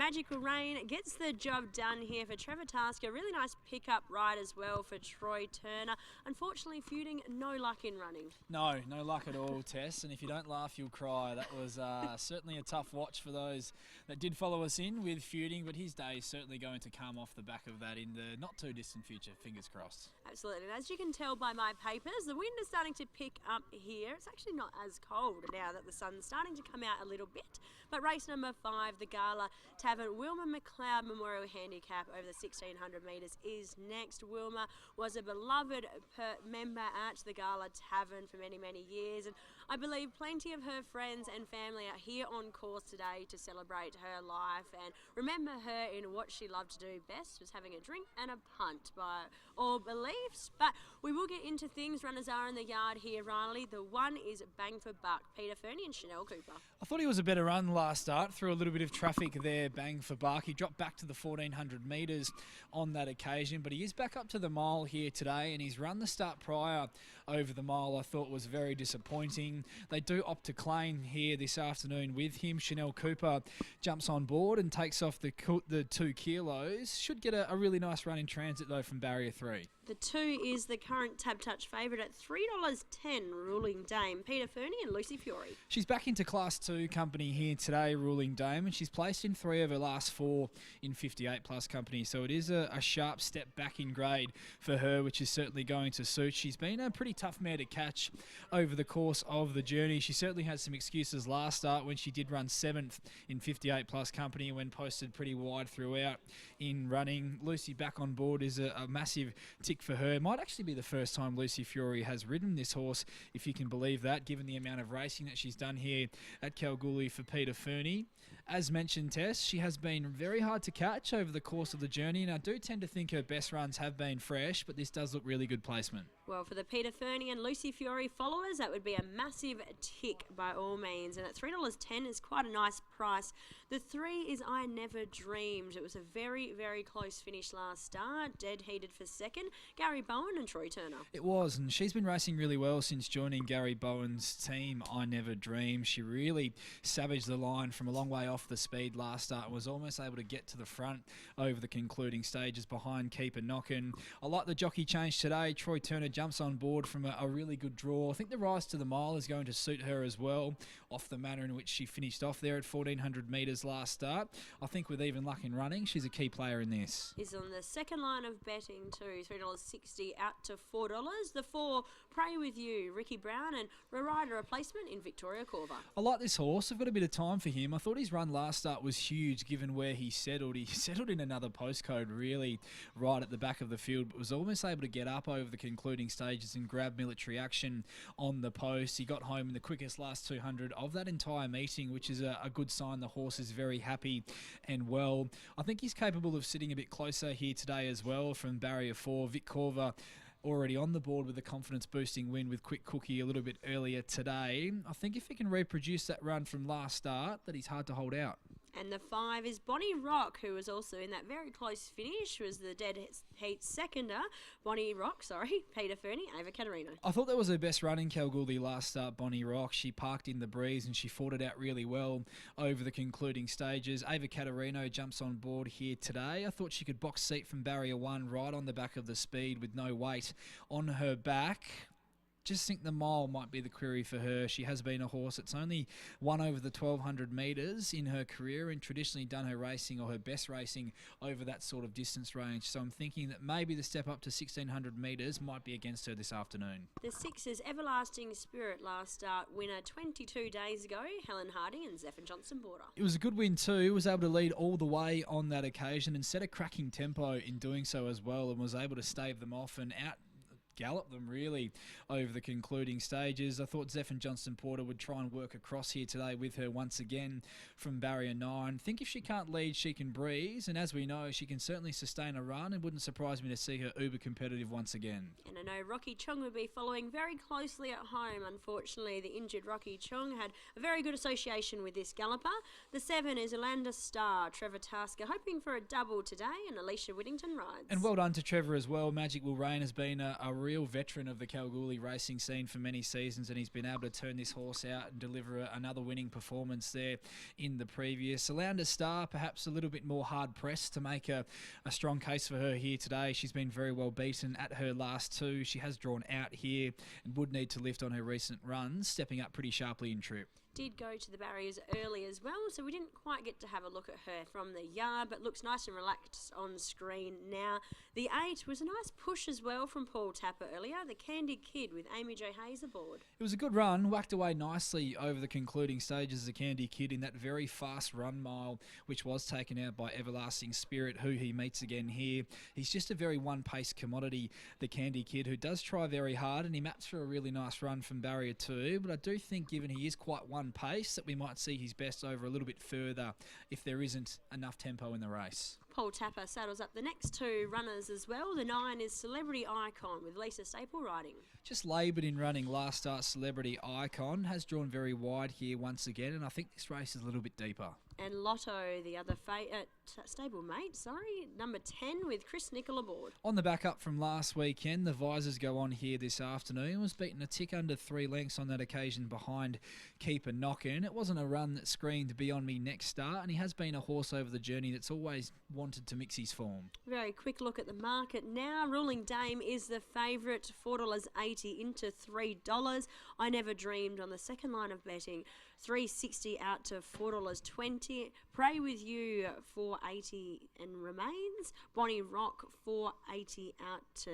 Magical Rain gets the job done here for Trevor Tasker. Really nice pickup ride as well for Troy Turner. Unfortunately, feuding no luck in running. No luck at all, Tess. And if you don't laugh, you'll cry. That was certainly a tough watch for those that did follow us in with feuding, but his day is certainly going to come off the back of that in the not too distant future. Fingers crossed. Absolutely. And as you can tell by my papers, the wind is starting to pick up here. It's actually not as cold now that the sun's starting to come out a little bit. But race number 5, the Gala Tavern Wilma McLeod Memorial Handicap over the 1600 metres is next. Wilma was a beloved member at the Gala Tavern for many, many years, and I believe plenty of her friends and family are here on course today to celebrate her life and remember her in what she loved to do best, was having a drink and a punt by all beliefs. But we will get into things. Runners are in the yard here, Riley. The one is Bang for Buck, Peter Fernie and Chanel Cooper. I thought he was a better run last start, through a little bit of traffic there, Bang for Buck. He dropped back to the 1400 metres on that occasion, but he is back up to the mile here today, and he's run the start prior over the mile I thought was very disappointing. They do opt to claim here this afternoon with him. Chanel Cooper jumps on board and takes off the 2 kilos. Should get a really nice run in transit though from barrier 3. The 2 is the current Tab Touch favourite at $3.10, Ruling Dame, Peter Fernie and Lucy Fury. She's back into Class 2 company here today, Ruling Dame, and she's placed in 3 of her last 4 in 58 plus company. So it is a sharp step back in grade for her, which is certainly going to suit. She's been a pretty tough mare to catch over the course of the journey. She certainly had some excuses last start when she did run 7th in 58 plus company when posted pretty wide throughout in running. Lucy back on board is a massive tick for her. It might actually be the first time Lucy Fury has ridden this horse, if you can believe that, given the amount of racing that she's done here at Kalgoorlie for Peter Fernie. As mentioned, Tess, she has been very hard to catch over the course of the journey, and I do tend to think her best runs have been fresh, but this does look really good placement. Well, for the Peter Fernie and Lucy Fury followers, that would be a massive tick by all means. And at $3.10 is quite a nice price. The 3 is I Never Dreamed. It was a very, very close finish last start. Dead heated for second. Gary Bowen and Troy Turner. It was, and she's been racing really well since joining Gary Bowen's team, I Never Dreamed. She really savaged the line from a long way off the speed last start and was almost able to get to the front over the concluding stages behind Keeper Knockin'. I like the jockey change today. Troy Turner jumps on board from a really good draw. I think the rise to the mile is going to suit her as well, off the manner in which she finished off there at 1400 metres last start. I think with even luck in running, she's a key player in this. Is on the second line of betting too, $3.60 out to $4. The 4, Pray With You, Ricky Brown and Rider replacement in Victoria Corver. I like this horse. I've got a bit of time for him. I thought his run last start was huge given where he settled. He settled in another postcode really right at the back of the field, but was almost able to get up over the concluding stages and grab military action on the post. He got home in the quickest last 200 of that entire meeting, which is a good sign. The horse is very happy and well. I think he's capable of sitting a bit closer here today as well from barrier 4. Vic Corver already on the board with a confidence-boosting win with Quick Cookie a little bit earlier today. I think if he can reproduce that run from last start, that he's hard to hold out. And the 5 is Bonnie Rock, who was also in that very close finish, was the dead heat seconder. Peter Fernie, Ava Caterino. I thought that was her best run in Kalgoorlie last start, Bonnie Rock. She parked in the breeze and she fought it out really well over the concluding stages. Ava Caterino jumps on board here today. I thought she could box seat from barrier 1 right on the back of the speed with no weight on her back. Just think the mile might be the query for her. She has been a horse that's only won over the 1200 metres in her career and traditionally done her racing or her best racing over that sort of distance range. So I'm thinking that maybe the step up to 1600 metres might be against her this afternoon. The 6 is Everlasting Spirit, last start winner 22 days ago, Helen Harding and Zephyr Johnson Border. It was a good win too. He was able to lead all the way on that occasion and set a cracking tempo in doing so as well, and was able to stave them off and gallop them really over the concluding stages. I thought Zephyr Johnson Porter would try and work across here today with her once again from barrier 9. Think if she can't lead, she can breeze, and as we know, she can certainly sustain a run. It wouldn't surprise me to see her uber competitive once again. And I know Rocky Chong will be following very closely at home. Unfortunately, the injured Rocky Chong had a very good association with this galloper. The 7 is Orlando Star, Trevor Tasker, hoping for a double today, and Alicia Whittington rides. And well done to Trevor as well. Magical Rain has been a real veteran of the Kalgoorlie racing scene for many seasons, and he's been able to turn this horse out and deliver another winning performance there in the previous. Alanda Star, perhaps a little bit more hard pressed to make a strong case for her here today. She's been very well beaten at her last two. She has drawn out here and would need to lift on her recent runs, stepping up pretty sharply in trip. Did go to the barriers early as well, so we didn't quite get to have a look at her from the yard, but looks nice and relaxed on screen now. The 8 was a nice push as well from Paul Tapper earlier, the Candy Kid with Amy J. Hayes aboard. It was a good run, whacked away nicely over the concluding stages of the Candy Kid in that very fast run mile, which was taken out by Everlasting Spirit, who he meets again here. He's just a very one-pace commodity, the Candy Kid, who does try very hard, and he maps for a really nice run from barrier 2, but I do think, given he is quite one pace, that we might see his best over a little bit further if there isn't enough tempo in the race. Paul Tapper saddles up the next two runners as well. The 9 is Celebrity Icon with Lisa Staple riding. Just laboured in running Last Start Celebrity Icon, has drawn very wide here once again, and I think this race is a little bit deeper. And Lotto, the other stable mate, number 10 with Chris Nicol aboard. On the back up from last weekend, the visors go on here this afternoon. Was beaten a tick under 3 lengths on that occasion behind Keeper Knockin'. It wasn't a run that screamed Beyond Me Next Start, and he has been a horse over the journey that's always wanted to mix his form. Very quick look at the market now. Ruling Dame is the favourite, $4.80 into $3. I Never Dreamed on the second line of betting, $3.60 out to $4.20. Pray With You, $4.80 and remains. Bonnie Rock, $4.80 out to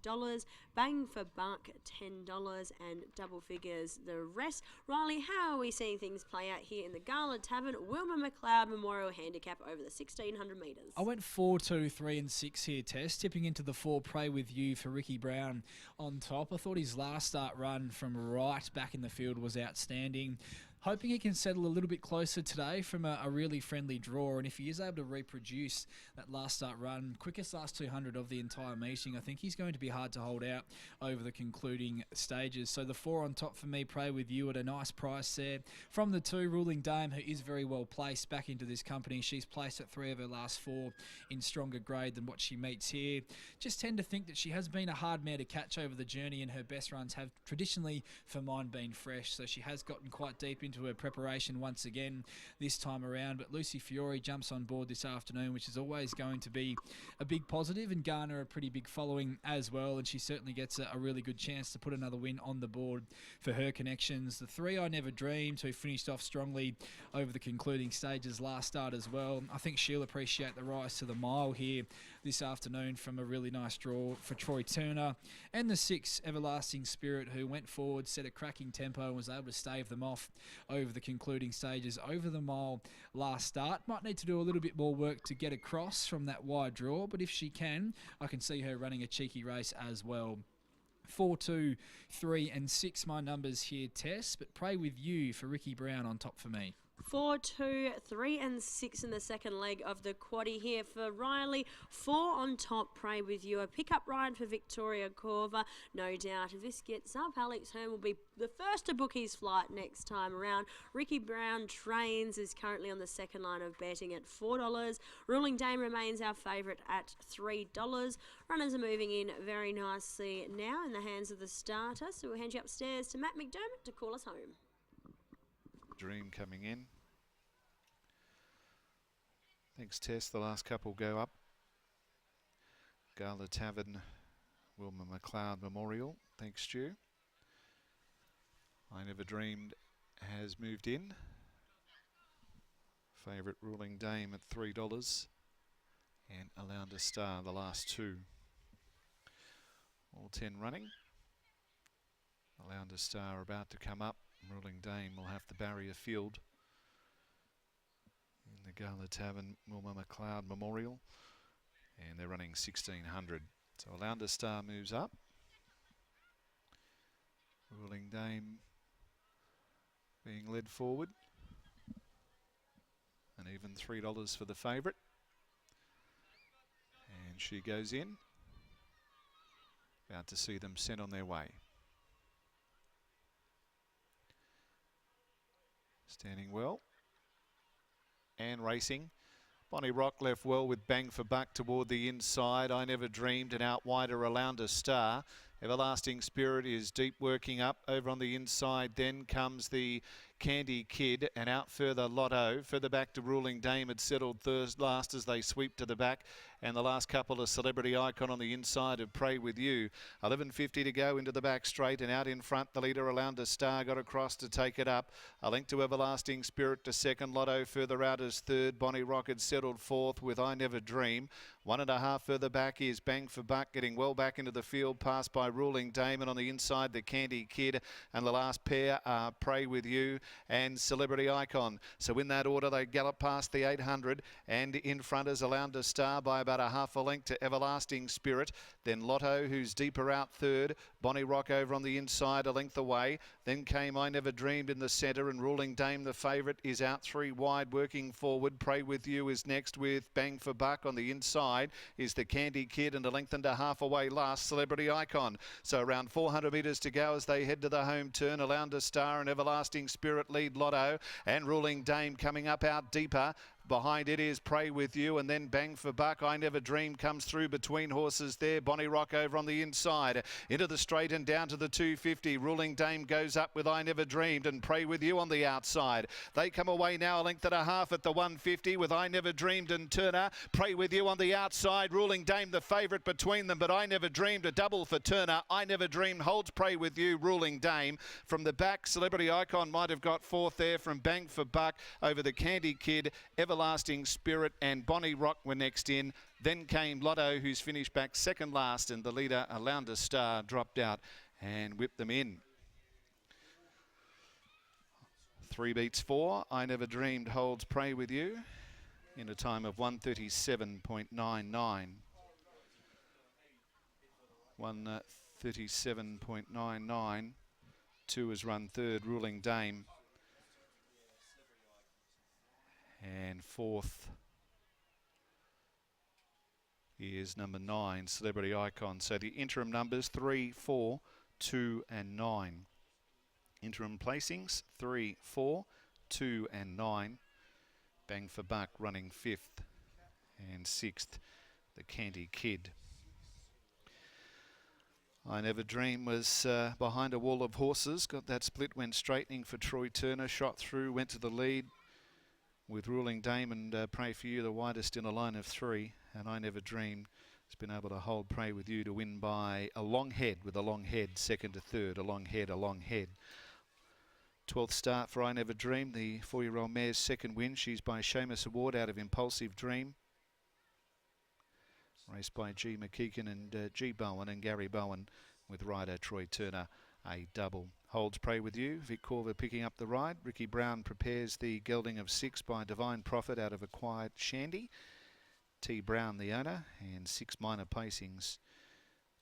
$8. Bang for Buck, $10 and double figures the rest. Riley, how are we seeing things play out here in the Gala Tavern Wilma McLeod Memorial Handicap over the 1,600 metres? I went 4, 2, 3 and 6 here, Tess, tipping into the 4 Pray With You for Ricky Brown on top. I thought his last start run from right back in the field was outstanding. Hoping he can settle a little bit closer today from a really friendly draw, and if he is able to reproduce that last start run, quickest last 200 of the entire meeting, I think he's going to be hard to hold out over the concluding stages. So the 4 on top for me, Pray With You at a nice price there. From the 2, Ruling Dame, who is very well placed back into this company. She's placed at 3 of her last 4 in stronger grade than what she meets here. Just tend to think that she has been a hard mare to catch over the journey, and her best runs have traditionally, for mine, been fresh. So she has gotten quite deep into her preparation once again this time around, but Lucy Fiore jumps on board this afternoon, which is always going to be a big positive and garner a pretty big following as well, and she certainly gets a really good chance to put another win on the board for her connections. The 3 I Never Dreamed, who finished off strongly over the concluding stages last start as well. I think she'll appreciate the rise to the mile here this afternoon from a really nice draw for Troy Turner. And the 6 Everlasting Spirit, who went forward, set a cracking tempo and was able to stave them off over the concluding stages over the mile last start. Might need to do a little bit more work to get across from that wide draw, but if she can, I can see her running a cheeky race as well. 4, 2, 3 and 6 my numbers here, Tess, but Pray With You for Ricky Brown on top for me. 4, 2, 3 and 6 in the second leg of the quaddie here for Riley. 4 on top, Pray With You. A pickup ride for Victoria Corva. No doubt if this gets up, Alex Hearn will be the first to book his flight next time around. Ricky Brown Trains is currently on the second line of betting at $4. Ruling Dame remains our favourite at $3. Runners are moving in very nicely now in the hands of the starter, so we'll hand you upstairs to Matt McDermott to call us home. Dream coming in. Thanks, Tess. The last couple go up. Gala Tavern, Wilma McLeod Memorial. Thanks, Stu. I Never Dreamed has moved in. Favourite Ruling Dame at $3. And Alanda Star, the last 2. All 10 running. Alanda Star about to come up. Ruling Dame will have the barrier field in the Gala Tavern Wilma McLeod Memorial, and they're running 1,600. So Alanda Star moves up. Ruling Dame being led forward, and even $3 for the favourite, and she goes in. About to see them sent on their way. Standing well and racing. Bonnie Rock left well with Bang for Buck toward the inside. I Never Dreamed, and out wider Alanda Star. Everlasting Spirit is deep working up over on the inside. Then comes the Candy Kid, and out further Lotto. Further back to Ruling Dame had settled third last as they sweep to the back. And the last couple of Celebrity Icon on the inside of Pray With You. 11.50 to go into the back straight, and out in front the leader Alanda Star got across to take it up. A length to Everlasting Spirit to second. Lotto further out as third. Bonnie Rock had settled fourth with I Never Dream. 1.5 further back is Bang for Buck, getting well back into the field, passed by Ruling Dame, and on the inside the Candy Kid, and the last pair are Pray With You and Celebrity Icon. So in that order they gallop past the 800, and in front is Alanda Star by about a half a length to Everlasting Spirit. Then Lotto, who's deeper out third. Bonnie Rock over on the inside a length away. Then came I Never Dreamed in the centre, and Ruling Dame, the favourite, is out 3 wide working forward. Pray With You is next with Bang for Buck. On the inside is the Candy Kid, and a length and a half away last Celebrity Icon. So around 400 metres to go as they head to the home turn. Alanda Star and Everlasting Spirit lead Lotto, and Ruling Dame coming up out deeper. Behind it is Pray With You, and then Bang for Buck. I Never Dream comes through between horses there. Bonnie Rock over on the inside. Into the straight and down to the 250. Ruling Dame goes up with I Never Dreamed, and Pray With You on the outside. They come away now a length and a half at the 150 with I Never Dreamed and Turner. Pray With You on the outside. Ruling Dame the favourite between them, but I Never Dreamed a double for Turner. I Never Dreamed holds Pray With You. Ruling Dame from the back. Celebrity Icon might have got fourth there from Bang for Buck over the Candy Kid. Everlasting Spirit and Bonnie Rock were next in. Then came Lotto, who's finished back second last, and the leader, Alanda Star, dropped out and whipped them in. 3 beats 4. I Never Dreamed holds Pray With You in a time of 1:37.99. 1:37.99. 2 has run third, Ruling Dame. And fourth is number 9, Celebrity Icon. So the interim numbers 3, 4, 2 and 9. Interim placings 3, 4, 2 and 9. Bang for Buck running 5th, and 6th the Candy Kid. I Never Dream was behind a wall of horses, got that split, went straightening for Troy Turner, shot through, went to the lead with Ruling Dame and Pray For You the widest in a line of 3, and I Never Dreamed has been able to hold Pray With You to win by a long head, with a long head, second to third, a long head, a long head. 12th start for I Never Dreamed, the 4-year-old mare's second win. She's by Seamus Award out of Impulsive Dream. Raced by G. McKeegan and G. Bowen, and Gary Bowen with rider Troy Turner, a double. Holds Pray With You. Vic Corver picking up the ride. Ricky Brown prepares the gelding of 6 by Divine Prophet out of Acquired Shandy. T. Brown the owner, and 6 minor placings.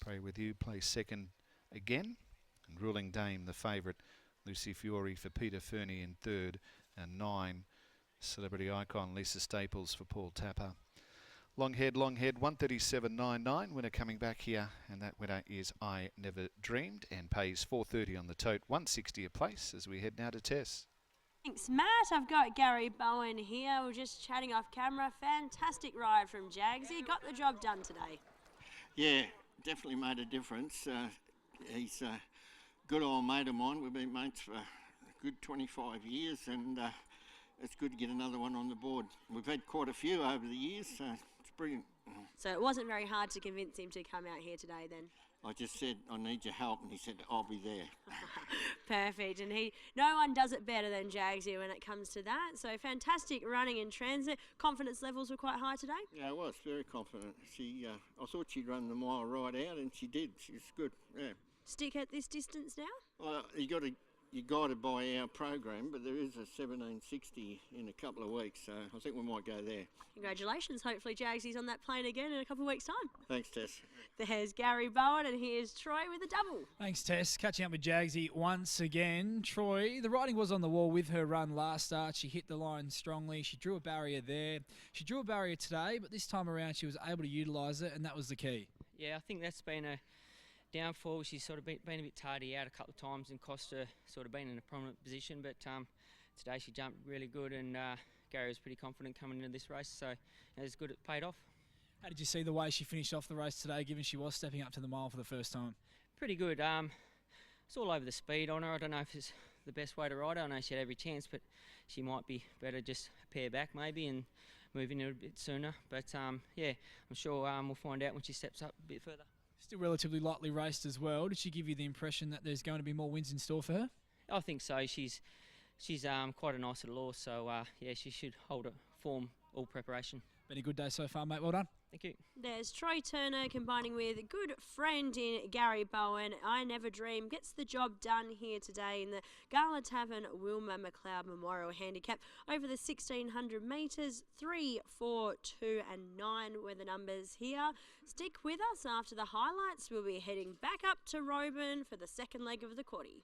Pray With You plays second again, and Ruling Dame the favourite. Lucy Fiore for Peter Fernie in third, and 9 Celebrity Icon Lisa Staples for Paul Tapper. Long head, 137.99. Winner coming back here, and that winner is I Never Dreamed, and pays $4.30 on the tote, $160 a place as we head now to Tess. Thanks, Matt. I've got Gary Bowen here. We're just chatting off camera. Fantastic ride from Jagsy. Got the job done today. Yeah, definitely made a difference. He's a good old mate of mine. We've been mates for a good 25 years, and it's good to get another one on the board. We've had quite a few over the years, so it's brilliant. So it wasn't very hard to convince him to come out here today then? I just said, I need your help, and he said, I'll be there. Perfect, and no one does it better than Jagsy when it comes to that. So fantastic running in transit. Confidence levels were quite high today? Yeah, I was very confident. I thought she'd run the mile right out, and she did. She was good, yeah. Stick at this distance now? Well, you're guided by our program, but there is a 1760 in a couple of weeks, so I think we might go there. Congratulations. Hopefully Jagsy's on that plane again in a couple of weeks' time. Thanks, Tess. There's Gary Bowen, and here's Troy with a double. Thanks, Tess. Catching up with Jagsy once again. Troy, the writing was on the wall with her run last start. She hit the line strongly. She drew a barrier there. She drew a barrier today, but this time around she was able to utilise it, and that was the key. Yeah, I think that's been a downfall. She's sort of been a bit tardy out a couple of times and cost her sort of been in a prominent position, but today she jumped really good, and Gary was pretty confident coming into this race, so it was good. It paid off. How did you see the way she finished off the race today, given she was stepping up to the mile for the first time? pretty good. It's all over the speed on her. I don't know if it's the best way to ride her. I know she had every chance, but she might be better just a pair back maybe and move in a bit sooner. But yeah, I'm sure we'll find out when she steps up a bit further. Still relatively lightly raced as well. Did she give you the impression that there's going to be more wins in store for her? I think so. She's quite a nice little horse, so yeah, she should hold a form all preparation. Been a good day so far, mate. Well done. Thank you. There's Troy Turner combining with a good friend in Gary Bowen. I Never Dream gets the job done here today in the Gala Tavern Wilma McLeod Memorial Handicap. Over the 1600 metres, 3, 4, 2 and 9 were the numbers here. Stick with us after the highlights. We'll be heading back up to Roban for the second leg of the quaddie.